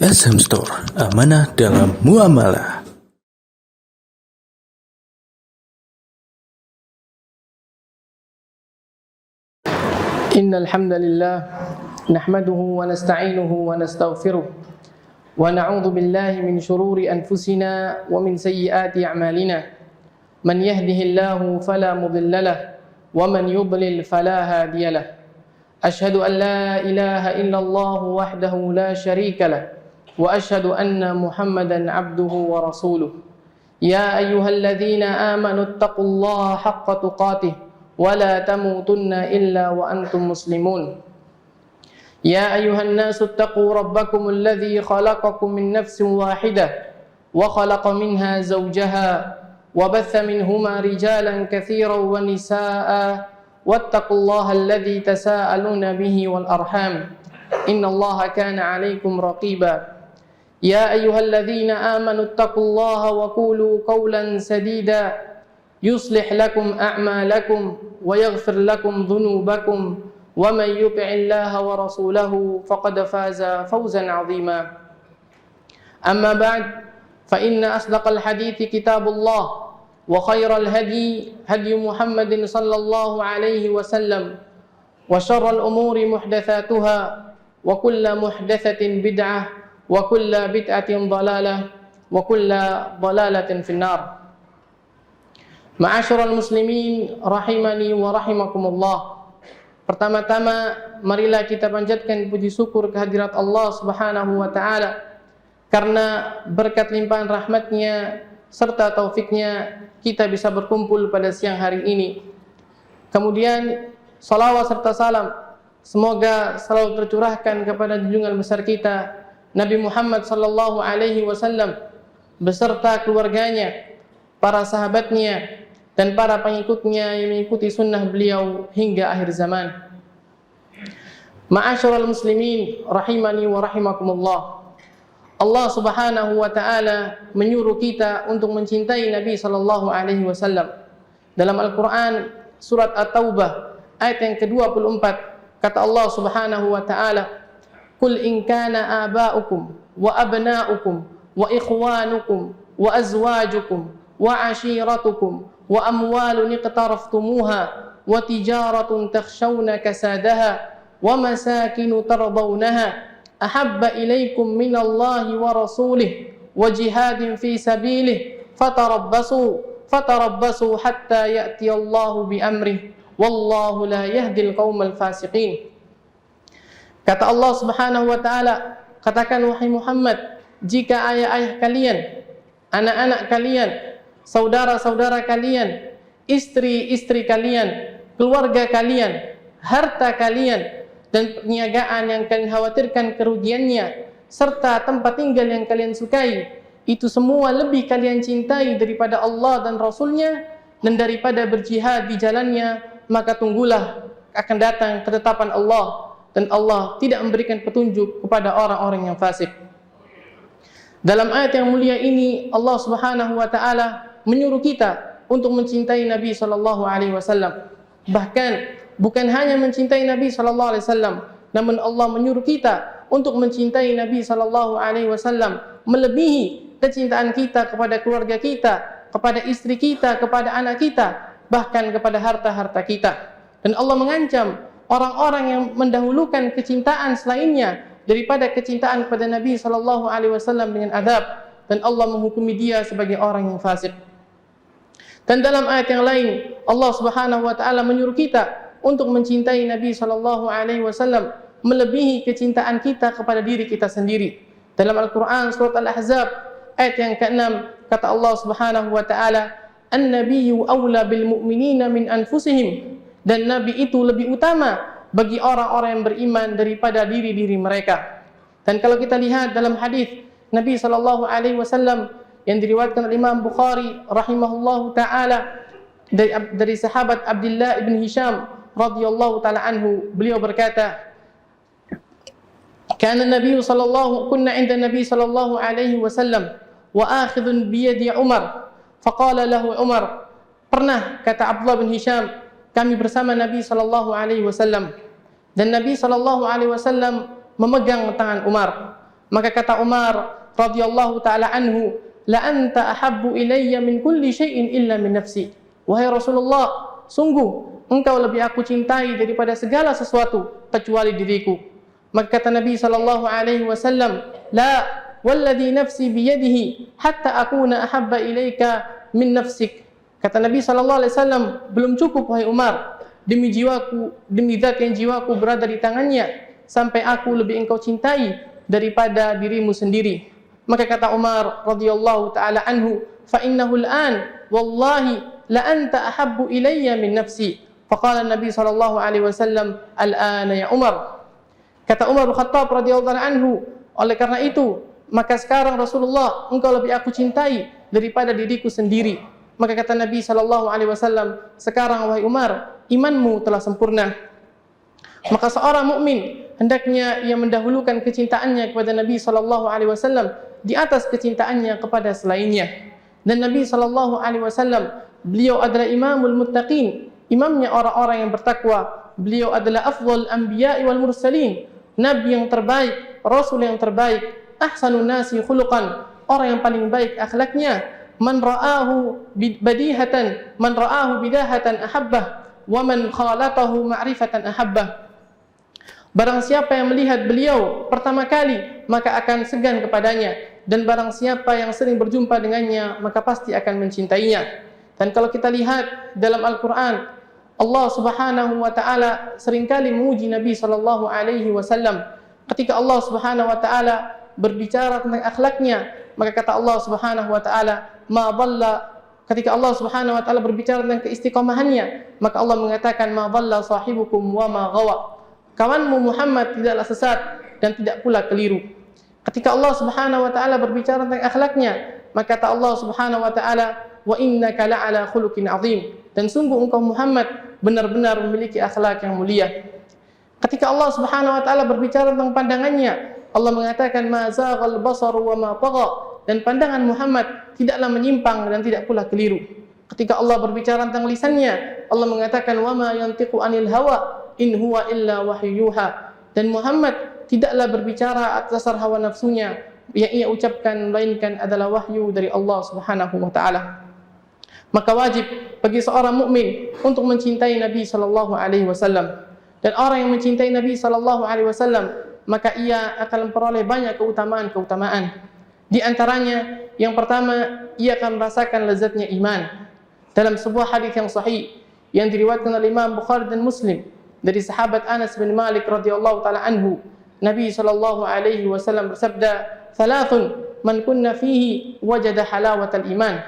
SM Store, amanah dalam muamalah. Innal hamdalillah nahmaduhu wa nasta'inuhu wa nastaghfiruh wa na'udzu billahi min shururi anfusina wa min sayyiati a'malina. Man yahdihillahu fala mudilla lahu wa man yudlil fala hadiya lahu. Ashhadu an la ilaha illallah wahdahu la syarika lahu wa ashhadu anna Muhammadan 'abduhu wa rasuluh. Ya ayyuhalladzina amanu taqullaha haqqa tuqatih wa la tamutunna illa wa antum muslimun. Ya ayyuhan nasu taqu rabbakumul ladzi khalaqakum min nafsin wahidah wa khalaqa minha zawjaha wa batha minhuma rijalan katsiran wa nisaa'a wattaqullaha alladzi tasaaluna bihi wal arham innallaha kana 'alaikum raqiba. Ya ayyuhalladzina amanu taqullaha wa qulu qawlan sadida yuslih lakum a'malakum wa yaghfir lakum dhunubakum wa man yuti'illaha wa rasulahu faqad faza fawzan 'azima. Amma ba'd, fa inna asdaqal hadithi kitabullah wa khairal hadi hadi Muhammadin sallallahu alaihi wasallam wa syarral umuri muhdatsatuha wa kullu muhdatsatin bid'ah wa kullu bid'atin dhalalah wa kullu dhalalatin finnar. Ma'asyiral muslimin rahimani wa rahimakumullah. Pertama-tama marilah kita panjatkan puji syukur kehadirat Allah Subhanahu wa taala karena berkat limpahan rahmatnya serta taufiknya kita bisa berkumpul pada siang hari ini. Kemudian salawat serta salam semoga selalu tercurahkan kepada junjungan besar kita Nabi Muhammad sallallahu alaihi wasallam beserta keluarganya, para sahabatnya dan para pengikutnya yang mengikuti sunnah beliau hingga akhir zaman. Ma'asyiral muslimin rahimani wa rahimakumullah. Allah Subhanahu wa taala menyuruh kita untuk mencintai Nabi sallallahu alaihi wasallam. Dalam Al-Qur'an surat At-Taubah ayat yang ke-24 kata Allah Subhanahu wa taala, "Qul in kana aba'ukum wa abna'ukum wa ikhwanukum wa azwajukum wa 'ashiratukum wa amwalun iqtaraftumuha wa tijaratun takhshawna kasadaha wa masakinu tardawnaha ahabba ilaikum minallahi wa rasulih wa jihadin fi sabilih fatarabbasu hatta ya'tiyallahu bi amrih wallahu la yahdil qaumal fasiqin." Kata Allah Subhanahu wa taala, katakan wahai Muhammad, jika ayah-ayah kalian, anak-anak kalian, saudara-saudara kalian, istri-istri kalian, keluarga kalian, harta kalian, dan perniagaan yang kalian khawatirkan kerugiannya, serta tempat tinggal yang kalian sukai, itu semua lebih kalian cintai daripada Allah dan Rasulnya dan daripada berjihad di jalannya, maka tunggulah akan datang ketetapan Allah, dan Allah tidak memberikan petunjuk kepada orang-orang yang fasik. Dalam ayat yang mulia ini Allah Subhanahu wa taala menyuruh kita untuk mencintai Nabi sallallahu alaihi wasallam. Bahkan bukan hanya mencintai Nabi sallallahu alaihi wasallam, namun Allah menyuruh kita untuk mencintai Nabi sallallahu alaihi wasallam melebihi kecintaan kita kepada keluarga kita, kepada istri kita, kepada anak kita, bahkan kepada harta-harta kita. Dan Allah mengancam orang-orang yang mendahulukan kecintaan selainnya daripada kecintaan kepada Nabi sallallahu alaihi wasallam dengan azab, dan Allah menghukumi dia sebagai orang yang fasik. Dan dalam ayat yang lain Allah Subhanahu wa taala menyuruh kita untuk mencintai Nabi sallallahu alaihi wasallam melebihi kecintaan kita kepada diri kita sendiri. Dalam Al-Qur'an surat Al-Ahzab ayat yang ke-6 kata Allah Subhanahu wa taala, "An-nabiyyu aula bil mu'minina min anfusihim." Dan Nabi itu lebih utama bagi orang-orang yang beriman daripada diri-diri mereka. Dan kalau kita lihat dalam hadis Nabi sallallahu alaihi wasallam yang diriwayatkan oleh Imam Bukhari rahimahullahu taala dari sahabat Abdullah ibn Hisham radhiyallahu taala anhu, beliau berkata, "Kana Nabi sallallahu kunna 'inda Nabi sallallahu alaihi wasallam wa akhidun bi yadi Umar." Faqala lahu Umar, pernah kata Abdullah bin Hisham, kami bersama Nabi sallallahu alaihi wasallam dan Nabi sallallahu alaihi wasallam memegang tangan Umar. Maka kata Umar radhiyallahu taala anhu, "La anta ahabbu ilayya min kulli syai'in illa min nafsi." Wahai Rasulullah, sungguh engkau lebih aku cintai daripada segala sesuatu kecuali diriku. Maka kata Nabi sallallahu alaihi wasallam, "La walladhi nafsi biyadihi hatta akuna ahabba ilaika min nafsik." Kata Nabi sallallahu alaihi wasallam, belum cukup wahai Umar, demi zat yang jiwaku berada di tangannya, sampai aku lebih engkau cintai daripada dirimu sendiri. Maka kata Umar radhiyallahu taala anhu, "Fa innahu al-an wallahi la anta ahabbu ilayya min nafsi." Faqala Nabi sallallahu alaihi wasallam, "Al-ana ya Umar." Kata Umar bin Khattab radhiyallahu anhu, oleh karena itu, maka sekarang Rasulullah, engkau lebih aku cintai daripada diriku sendiri. Maka kata Nabi sallallahu alaihi wasallam, "Sekarang wahai Umar, imanmu telah sempurna." Maka seorang mukmin hendaknya ia mendahulukan kecintaannya kepada Nabi sallallahu alaihi wasallam di atas kecintaannya kepada selainnya. Dan Nabi sallallahu alaihi wasallam, beliau adalah imamul muttaqin, imamnya orang-orang yang bertakwa. Beliau adalah afdhal anbiya'i wal mursalin, nabi yang terbaik, rasul yang terbaik, ahsanun nasi khuluqan, orang yang paling baik akhlaknya. Man ra'ahu badihatan, man ra'ahu bidahatan ahabbah, wa man khalatahu ma'rifatan ahabbah. Barang siapa yang melihat beliau pertama kali, maka akan segan kepadanya, dan barang siapa yang sering berjumpa dengannya, maka pasti akan mencintainya. Dan kalau kita lihat dalam Al-Quran, Allah subhanahu wa ta'ala seringkali memuji Nabi sallallahu alaihi wasallam. Ketika Allah subhanahu wa ta'ala berbicara tentang akhlaknya, maka kata Allah subhanahu wa ta'ala, "Ma dhalla." Ketika Allah subhanahu wa ta'ala berbicara tentang keistiqomahannya, maka Allah mengatakan, "Ma dhalla sahibukum wa ma ghawa." Kawanmu Muhammad tidaklah sesat dan tidak pula keliru. Ketika Allah subhanahu wa ta'ala berbicara tentang akhlaknya, maka kata Allah subhanahu wa ta'ala, "Wa innaka la'ala khuluqin azim." Dan sungguh engkau Muhammad benar-benar memiliki akhlak yang mulia. Ketika Allah subhanahu wa ta'ala berbicara tentang pandangannya, Allah mengatakan, "Ma zaghal basaru wa ma tagha." Dan pandangan Muhammad tidaklah menyimpang dan tidak pula keliru. Ketika Allah berbicara tentang lisannya, Allah mengatakan, "Wa ma yantiqu anil hawa in huwa illa wahyuha." Dan Muhammad tidaklah berbicara atas dasar hawa nafsunya, yang ia ucapkan melainkan adalah wahyu dari Allah Subhanahu wa taala. Maka wajib bagi seorang mukmin untuk mencintai Nabi sallallahu alaihi wasallam. Dan orang yang mencintai Nabi sallallahu alaihi wasallam, maka ia akan memperoleh banyak keutamaan-keutamaan. Di antaranya, yang pertama, ia akan merasakan lezatnya iman. Dalam sebuah hadis yang sahih yang diriwayatkan oleh Imam Bukhari dan Muslim dari sahabat Anas bin Malik radhiyallahu taala anhu, Nabi sallallahu alaihi wasallam bersabda, "Thalathun man kunna fihi wajada halawatal iman."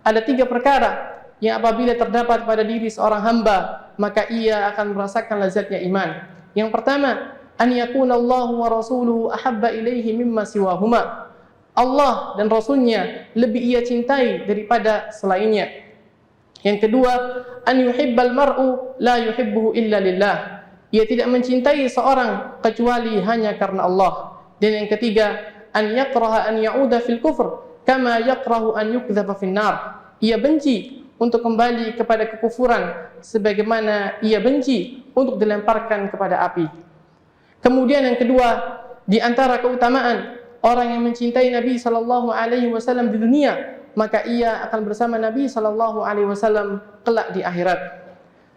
Ada 3 perkara yang apabila terdapat pada diri seorang hamba, maka ia akan merasakan lezatnya iman. Yang pertama, an yakuna Allah wa rasuluhu ahabba ilaihi mimma siwahuma. Allah dan Rasulnya lebih ia cintai daripada selainnya. Yang kedua, an yuhibbal mar'u la yuhibbuhu illa lillah. Ia tidak mencintai seorang kecuali hanya karena Allah. Dan yang ketiga, an yakraha an ya'uda fil kufr kama yakrahu an yukdzaba fin nar. Ia benci untuk kembali kepada kekufuran sebagaimana ia benci untuk dilemparkan kepada api. Kemudian yang kedua, di antara keutamaan orang yang mencintai Nabi sallallahu alaihi wasallam di dunia, maka ia akan bersama Nabi sallallahu alaihi wasallam kelak di akhirat.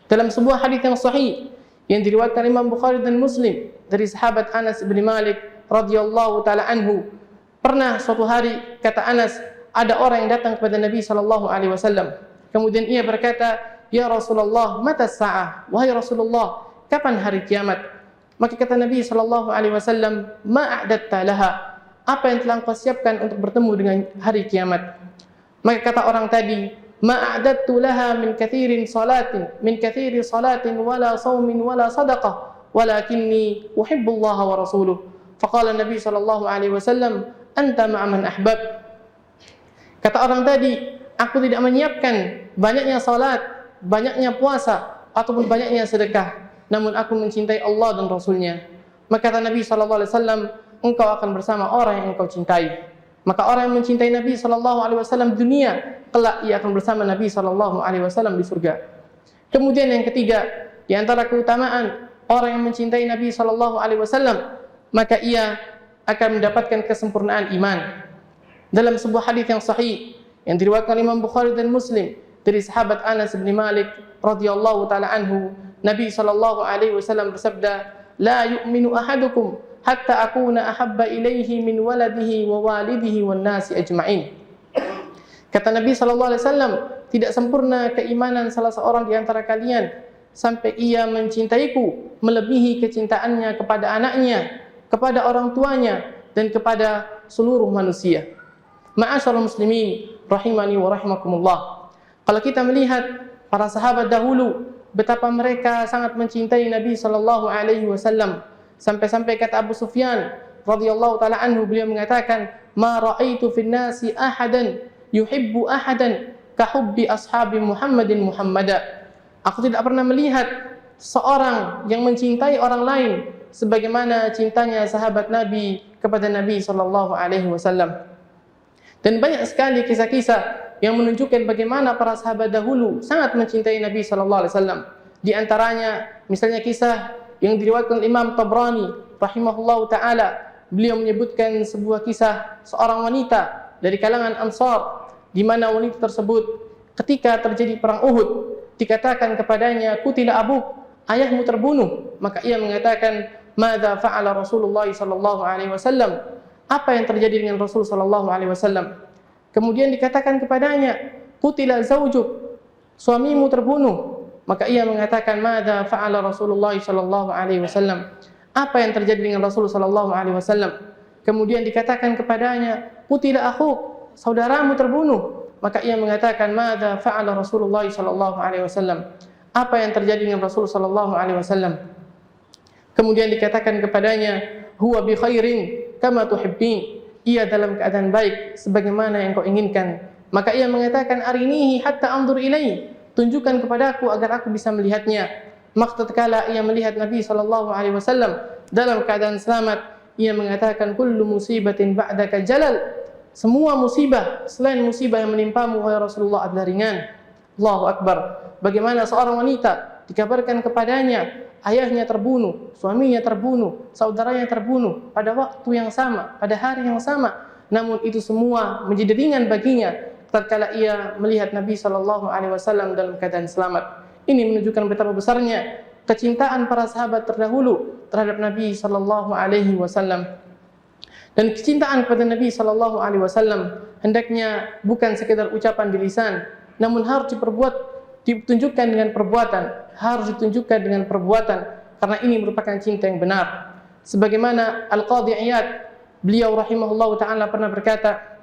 Dalam sebuah hadis yang sahih yang diriwayatkan Imam Bukhari dan Muslim dari sahabat Anas bin Malik radhiyallahu taala anhu, pernah suatu hari, kata Anas, ada orang yang datang kepada Nabi sallallahu alaihi wasallam. Kemudian ia berkata, "Ya Rasulullah, mata sa'ah?" Wahai Rasulullah, kapan hari kiamat? Maka kata Nabi sallallahu alaihi wasallam, "Ma a'datta laha?" Apa yang telah engkau siapkan untuk bertemu dengan hari kiamat? Maka kata orang tadi, "Ma a'dattu laha min katsiri salatin wala saumin wala sadaqah, walakinni uhibbullaha wa rasuluh." Faqala Nabi sallallahu alaihi wasallam, "Anta ma'a man ahbab." Kata orang tadi, aku tidak menyiapkan banyaknya salat, banyaknya puasa, ataupun banyaknya sedekah, namun aku mencintai Allah dan Rasulnya. Maka kata Nabi sallallahu alaihi wasallam, engkau akan bersama orang yang engkau cintai. Maka orang yang mencintai Nabi sallallahu alaihi wasallam di dunia, kelak ia akan bersama Nabi sallallahu alaihi wasallam di surga. Kemudian yang ketiga, di antara keutamaan orang yang mencintai Nabi sallallahu alaihi wasallam, maka ia akan mendapatkan kesempurnaan iman. Dalam sebuah hadis yang sahih yang diriwayatkan Imam Bukhari dan Muslim dari sahabat Anas bin Malik radhiyallahu taala anhu, Nabi sallallahu alaihi wasallam bersabda, "La yu'minu ahadukum hatta akuna ahabba ilaihi min waladihi wa walidihi wan nasi ajma'in." Kata Nabi sallallahu alaihi wasallam, tidak sempurna keimanan salah seorang di antara kalian sampai ia mencintaiku melebihi kecintaannya kepada anaknya, kepada orang tuanya, dan kepada seluruh manusia. Ma'asyiral muslimin rahimani wa rahimakumullah. Kalau kita melihat para sahabat dahulu betapa mereka sangat mencintai Nabi sallallahu alaihi wasallam, sampai-sampai kata Abu Sufyan radhiyallahu taala anhu, beliau mengatakan, "Ma ra'aitu fin nasi ahadan yuhibbu ahadan ka hubbi ashabi Muhammadin Muhammada." Aku tidak pernah melihat seorang yang mencintai orang lain sebagaimana cintanya sahabat Nabi kepada Nabi sallallahu alaihi wasallam. Dan banyak sekali kisah-kisah yang menunjukkan bagaimana para sahabat dahulu sangat mencintai Nabi sallallahu alaihi wasallam. Di antaranya misalnya kisah yang diriwayatkan Imam Tabrani rahimahullahu taala, beliau menyebutkan sebuah kisah seorang wanita dari kalangan Ansar, di mana wanita tersebut ketika terjadi perang Uhud dikatakan kepadanya, "Qutila abuk, ayahmu terbunuh." Maka ia mengatakan, "Madza fa'ala Rasulullah sallallahu alaihi wasallam?" Apa yang terjadi dengan Rasul sallallahu alaihi wasallam? Kemudian dikatakan kepadanya, "Qutila zaujuk, suamimu terbunuh." Maka ia mengatakan, "Madza fa'ala Rasulullah sallallahu alaihi wasallam?" Apa yang terjadi dengan Rasul sallallahu alaihi wasallam? Kemudian dikatakan kepadanya, "Qutila akhuk, saudaramu terbunuh." Maka ia mengatakan, "Madza fa'ala Rasulullah sallallahu alaihi wasallam?" Apa yang terjadi dengan Rasul sallallahu alaihi wasallam? Kemudian dikatakan kepadanya, "Huwa bi khairin kama tuhibbin." Ia dalam keadaan baik sebagaimana yang kau inginkan. Maka ia mengatakan, "Arinihi hatta anzur ilaihi." Tunjukkan kepadaku agar aku bisa melihatnya. Maka tatkala ia melihat Nabi sallallahu alaihi wasallam dalam keadaan selamat, ia mengatakan, "Kullu musibatin ba'daka jalal." Semua musibah selain musibah yang menimpamu wahai Rasulullah adalah ringan. Allahu akbar. Bagaimana seorang wanita dikabarkan kepadanya ayahnya terbunuh, suaminya terbunuh, saudaranya terbunuh pada waktu yang sama, pada hari yang sama. Namun itu semua menjadi ringan baginya tatkala ia melihat Nabi sallallahu alaihi wasallam dalam keadaan selamat. Ini menunjukkan betapa besarnya kecintaan para sahabat terdahulu terhadap Nabi sallallahu alaihi wasallam. Dan kecintaan kepada Nabi sallallahu alaihi wasallam hendaknya bukan sekedar ucapan di lisan, namun harus ditunjukkan dengan perbuatan, harus ditunjukkan dengan perbuatan, karena ini merupakan cinta yang benar. Sebagaimana Al-Qadhi Iyad, beliau rahimahullahu taala pernah berkata,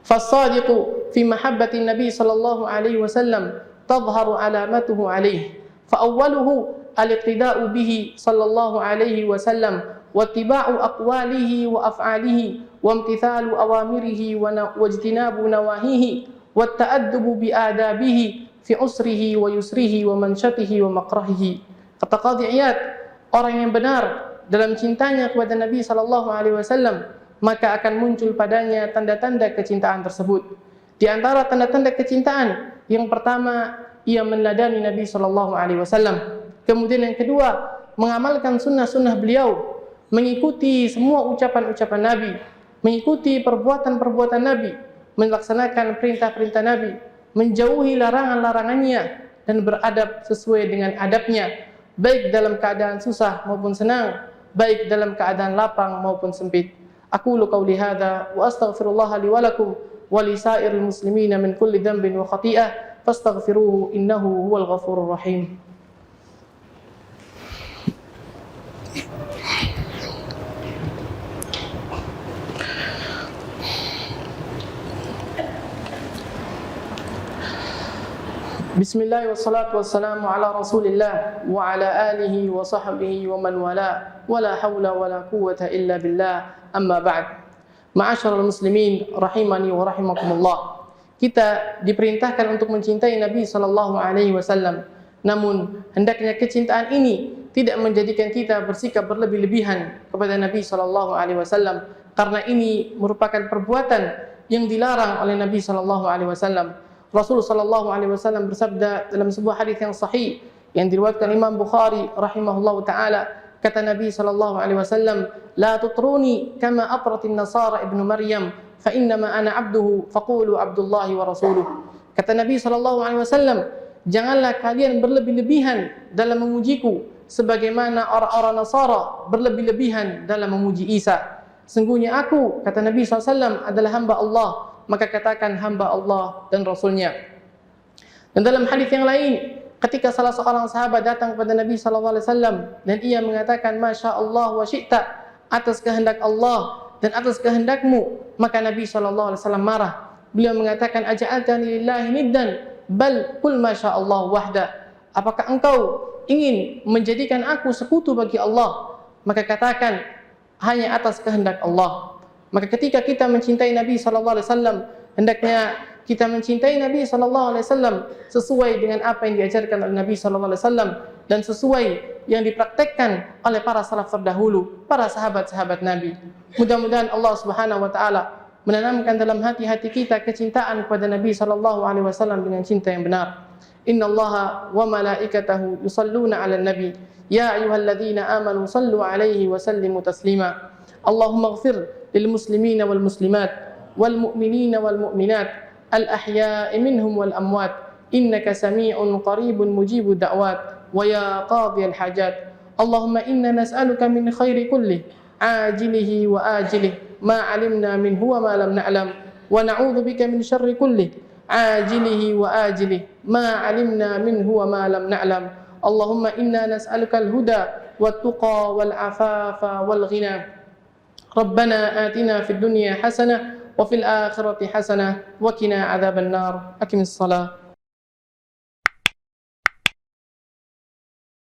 "Fas-sadiqu fi mahabbati Nabi sallallahu alaihi wasallam tadhharu alamatuhu alaihi, fa awwaluhu al-iqtida'u bihi sallallahu alaihi wasallam wa ittiba'u aqwalihi wa af'alihi wa imtithalu awamirihi wa ijtinabu nawahihi wa ta'addubu bi adabihi fi usrihi wa yusrihi wa mansyatihi wa makrahihi." Kata Qadhi Iyad, orang yang benar dalam cintanya kepada Nabi sallallahu alaihi wasallam, maka akan muncul padanya tanda-tanda kecintaan tersebut. Di antara tanda-tanda kecintaan, yang pertama, ia meneladani Nabi sallallahu alaihi wasallam. Kemudian yang kedua, mengamalkan sunnah-sunnah beliau, mengikuti semua ucapan-ucapan Nabi, mengikuti perbuatan-perbuatan Nabi, melaksanakan perintah-perintah Nabi, menjauhi larangan-larangannya, dan beradab sesuai dengan adabnya, baik dalam keadaan susah maupun senang, baik dalam keadaan lapang maupun sempit. Aqulu qawli hadza wa astaghfirullah li wa lakum wa li sa'iril muslimina min kulli dhanbin wa khati'ah fastaghfiruhu innahu huwal ghafurur rahim. Bismillah wassalatu wassalamu ala rasulillah wa ala alihi wa sahbihi wa man wala wa la hawla wa la quwwata illa billah, amma ba'd. Ma'asyiral muslimin rahimani wa rahimakumullah. Kita diperintahkan untuk mencintai Nabi sallallahu alaihi wasallam. Namun hendaknya kecintaan ini tidak menjadikan kita bersikap berlebih-lebihan kepada Nabi sallallahu alaihi wasallam, karena ini merupakan perbuatan yang dilarang oleh Nabi sallallahu alaihi wasallam. Rasul sallallahu alaihi wasallam bersabda dalam sebuah hadis yang sahih yang diriwayatkan Imam Bukhari rahimahullahu taala, kata Nabi SAW, la tutruni kama atratin nasara ibnu Maryam, fa innama ana abduhu, faqulu abdullahi wa rasuluh. Kata Nabi SAW, janganlah kalian berlebih-lebihan dalam memujiku, sebagaimana orang-orang Nasara berlebih-lebihan dalam memuji Isa. Sungguhnya aku, kata Nabi SAW, adalah hamba Allah, maka katakan hamba Allah dan Rasulnya. Dan dalam hadis yang lain, ketika salah seorang sahabat datang kepada Nabi SAW dan ia mengatakan Masya Allah wa syi'ta, atas kehendak Allah dan atas kehendakmu, maka Nabi SAW marah. Beliau mengatakan aja'altani lillahi niddan, bal kul Masya Allah wahda. Apakah engkau ingin menjadikan aku sekutu bagi Allah? Maka katakan hanya atas kehendak Allah. Maka ketika kita mencintai Nabi SAW, hendaknya kita mencintai Nabi SAW sesuai dengan apa yang diajarkan oleh Nabi SAW dan sesuai yang dipraktekkan oleh para salaf terdahulu, para sahabat-sahabat Nabi. Mudah-mudahan Allah Subhanahu wa taala menanamkan dalam hati-hati kita kecintaan kepada Nabi SAW dengan cinta yang benar. Innallaha wa malaikatahu yusalluna 'alan nabi ya ayyuhalladzina amanu sallu 'alaihi wa sallimu taslima. Allahumma ighfir lil muslimina wal muslimat wal mu'minina wal mu'minat al ahya'i minhum wal amwat innaka sami'un qaribun mujibud da'wat wa ya qadhiyal hajat. Allahumma inna nas'aluka min khairi kulli ajilihi wa ajilihi ma 'alimna minhu wa ma lam na'lam wa na'udzu bika min syarri kulli ajilihi wa ajilihi ma 'alimna minhu wa ma lam na'lam. Allahumma inna nas'aluka al-huda wat-tuqa wal-'afafa wal-ghina. Rabbana atina fid dunya hasanah wa fil akhirati hasanah wa qina 'adzaban nar. Aqimis shalah.